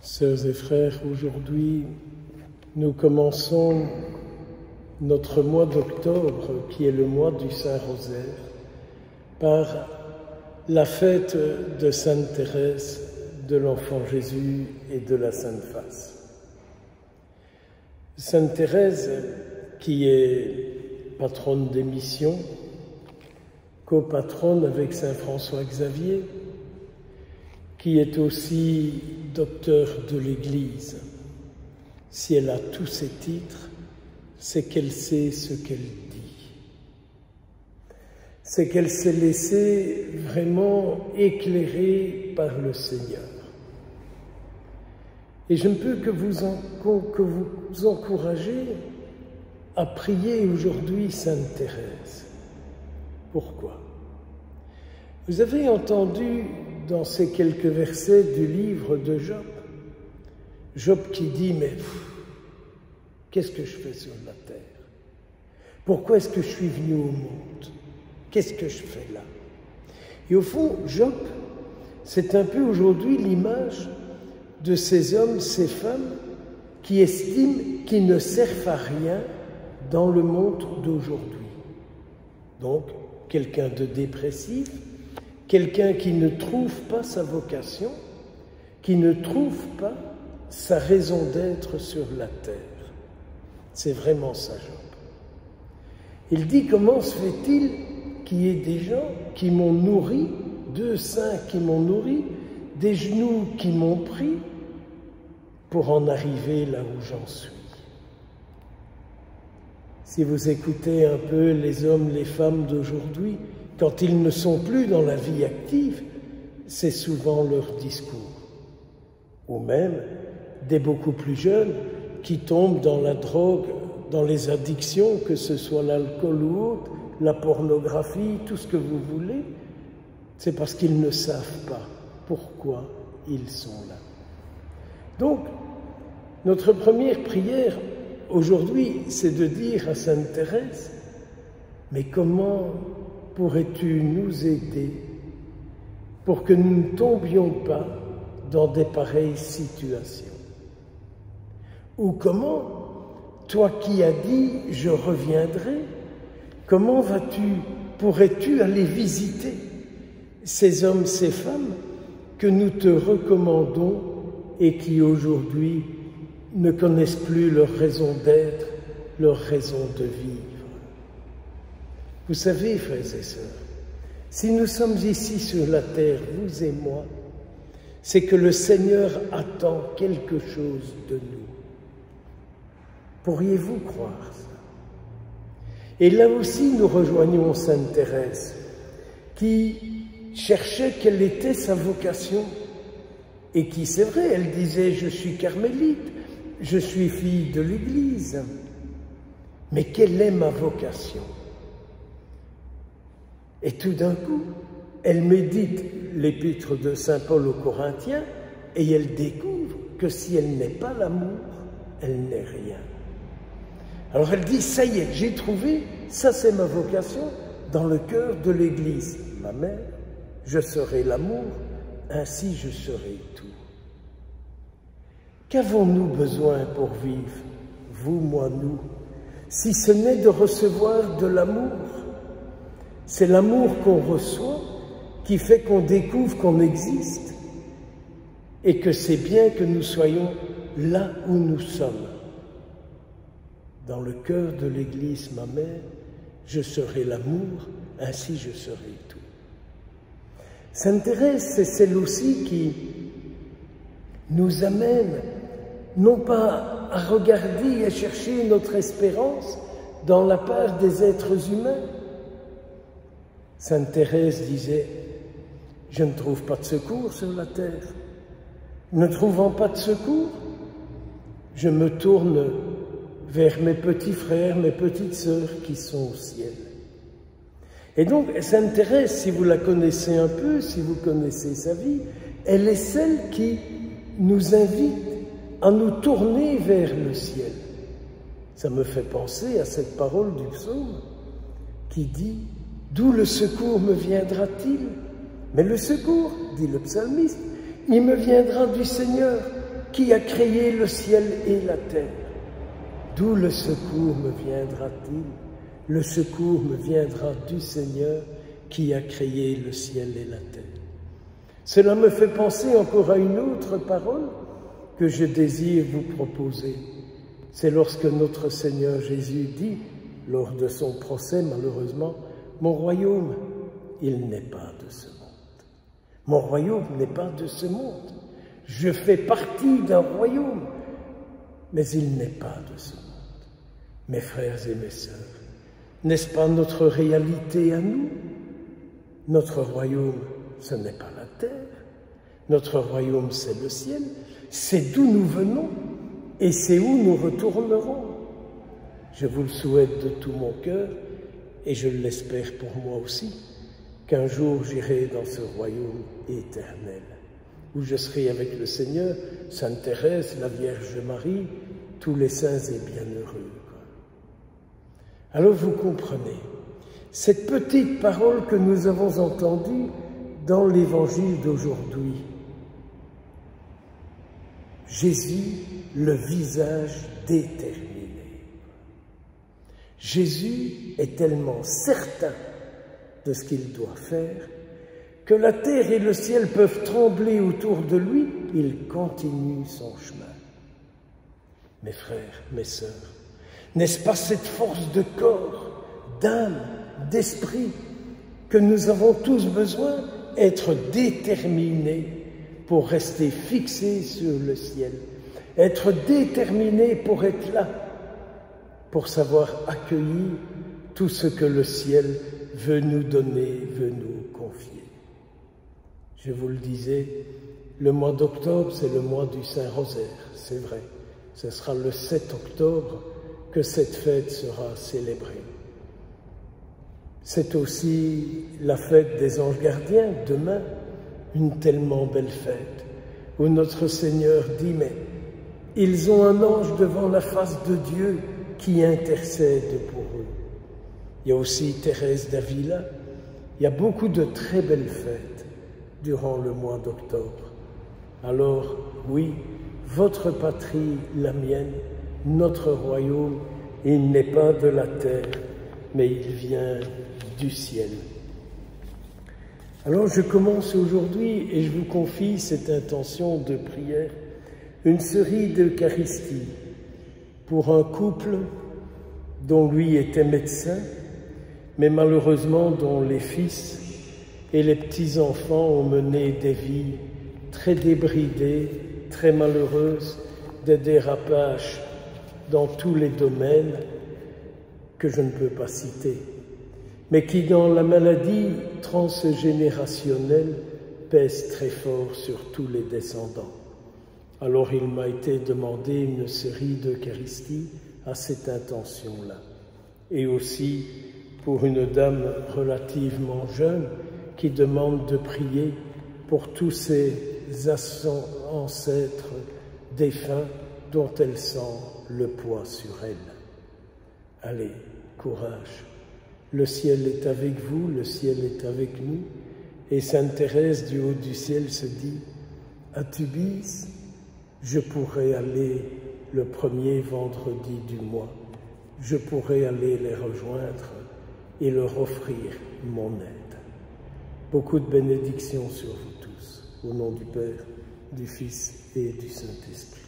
Sœurs et frères, aujourd'hui, nous commençons notre mois d'octobre, qui est le mois du Saint-Rosaire, par la fête de Sainte Thérèse de l'Enfant Jésus et de la Sainte Face. Sainte Thérèse, qui est patronne des missions, copatronne avec Saint François Xavier, qui est aussi docteur de l'Église. Si elle a tous ces titres, c'est qu'elle sait ce qu'elle dit. C'est qu'elle s'est laissée vraiment éclairer par le Seigneur. Et je ne peux que vous encourager à prier aujourd'hui Sainte Thérèse. Pourquoi? Vous avez entendu dans ces quelques versets du livre de Job, Job qui dit « Mais qu'est-ce que je fais sur la terre? Pourquoi est-ce que je suis venu au monde? Qu'est-ce que je fais là ?» Et au fond, Job, c'est un peu aujourd'hui l'image de ces hommes, ces femmes qui estiment qu'ils ne servent à rien dans le monde d'aujourd'hui. Donc, quelqu'un de dépressif, quelqu'un qui ne trouve pas sa vocation, qui ne trouve pas sa raison d'être sur la terre. C'est vraiment ça, Job. Il dit, comment se fait-il qu'il y ait des gens qui m'ont nourri, deux seins qui m'ont nourri, des genoux qui m'ont pris, pour en arriver là où j'en suis. Si vous écoutez un peu les hommes, les femmes d'aujourd'hui, quand ils ne sont plus dans la vie active, c'est souvent leur discours. Ou même des beaucoup plus jeunes qui tombent dans la drogue, dans les addictions, que ce soit l'alcool ou autre, la pornographie, tout ce que vous voulez, c'est parce qu'ils ne savent pas pourquoi ils sont là. Donc, notre première prière aujourd'hui, c'est de dire à Sainte Thérèse, mais comment pourrais-tu nous aider pour que nous ne tombions pas dans des pareilles situations? Ou comment, toi qui as dit « je reviendrai », comment pourrais-tu aller visiter ces hommes, ces femmes que nous te recommandons et qui aujourd'hui ne connaissent plus leur raison d'être, leur raison de vivre? Vous savez, frères et sœurs, si nous sommes ici sur la terre, vous et moi, c'est que le Seigneur attend quelque chose de nous. Pourriez-vous croire ça? Et là aussi, nous rejoignons Sainte Thérèse, qui cherchait quelle était sa vocation, et qui, c'est vrai, elle disait « je suis carmélite, je suis fille de l'Église, mais quelle est ma vocation ?» Et tout d'un coup, elle médite l'épître de Saint Paul aux Corinthiens et elle découvre que si elle n'est pas l'amour, elle n'est rien. Alors elle dit, ça y est, j'ai trouvé, ça c'est ma vocation, dans le cœur de l'Église. Ma mère, je serai l'amour, ainsi je serai tout. Qu'avons-nous besoin pour vivre, vous, moi, nous, si ce n'est de recevoir de l'amour? C'est l'amour qu'on reçoit qui fait qu'on découvre qu'on existe et que c'est bien que nous soyons là où nous sommes. Dans le cœur de l'Église, ma mère, je serai l'amour, ainsi je serai tout. Sainte Thérèse, c'est celle aussi qui nous amène non pas à regarder et à chercher notre espérance dans la part des êtres humains. Sainte Thérèse disait, je ne trouve pas de secours sur la terre. Ne trouvant pas de secours, je me tourne vers mes petits frères, mes petites sœurs qui sont au ciel. Et donc, Sainte Thérèse, si vous la connaissez un peu, si vous connaissez sa vie, elle est celle qui nous invite à nous tourner vers le ciel. Ça me fait penser à cette parole du psaume qui dit « D'où le secours me viendra-t-il » Mais le secours, dit le psalmiste, il me viendra du Seigneur qui a créé le ciel et la terre. D'où le secours me viendra-t-il? Le secours me viendra du Seigneur qui a créé le ciel et la terre. Cela me fait penser encore à une autre parole que je désire vous proposer. C'est lorsque notre Seigneur Jésus dit, lors de son procès malheureusement, « Mon royaume, il n'est pas de ce monde. Mon royaume n'est pas de ce monde. Je fais partie d'un royaume, mais il n'est pas de ce monde. » Mes frères et mes sœurs, n'est-ce pas notre réalité à nous? Notre royaume, ce n'est pas la terre. Notre royaume, c'est le ciel. C'est d'où nous venons et c'est où nous retournerons. Je vous le souhaite de tout mon cœur et je l'espère pour moi aussi, qu'un jour j'irai dans ce royaume éternel, où je serai avec le Seigneur, Sainte Thérèse, la Vierge Marie, tous les saints et bienheureux. Alors vous comprenez, cette petite parole que nous avons entendue dans l'Évangile d'aujourd'hui, Jésus, le visage déterminé. Jésus est tellement certain de ce qu'il doit faire que la terre et le ciel peuvent trembler autour de lui, il continue son chemin. Mes frères, mes sœurs, n'est-ce pas cette force de corps, d'âme, d'esprit que nous avons tous besoin, être déterminés pour rester fixés sur le ciel, être déterminés pour être là, pour savoir accueillir tout ce que le ciel veut nous donner, veut nous confier. Je vous le disais, le mois d'octobre, c'est le mois du Saint-Rosaire, c'est vrai. Ce sera le 7 octobre que cette fête sera célébrée. C'est aussi la fête des anges gardiens, demain, une tellement belle fête, où notre Seigneur dit, mais ils ont un ange devant la face de Dieu qui intercède pour eux. Il y a aussi Thérèse d'Avila, il y a beaucoup de très belles fêtes durant le mois d'octobre. Alors, oui, votre patrie, la mienne, notre royaume, il n'est pas de la terre, mais il vient du ciel. Alors je commence aujourd'hui et je vous confie cette intention de prière, une série d'Eucharistie pour un couple dont lui était médecin, mais malheureusement dont les fils et les petits-enfants ont mené des vies très débridées, très malheureuses, des dérapages dans tous les domaines que je ne peux pas citer, mais qui dans la maladie transgénérationnelle pèse très fort sur tous les descendants. Alors il m'a été demandé une série d'Eucharisties à cette intention-là, et aussi pour une dame relativement jeune qui demande de prier pour tous ses ancêtres défunts dont elle sent le poids sur elle. Allez, courage. Le ciel est avec vous, le ciel est avec nous. Et Sainte Thérèse du haut du ciel se dit, à Tubize, je pourrais aller le premier vendredi du mois. Je pourrais aller les rejoindre et leur offrir mon aide. Beaucoup de bénédictions sur vous tous, au nom du Père, du Fils et du Saint-Esprit.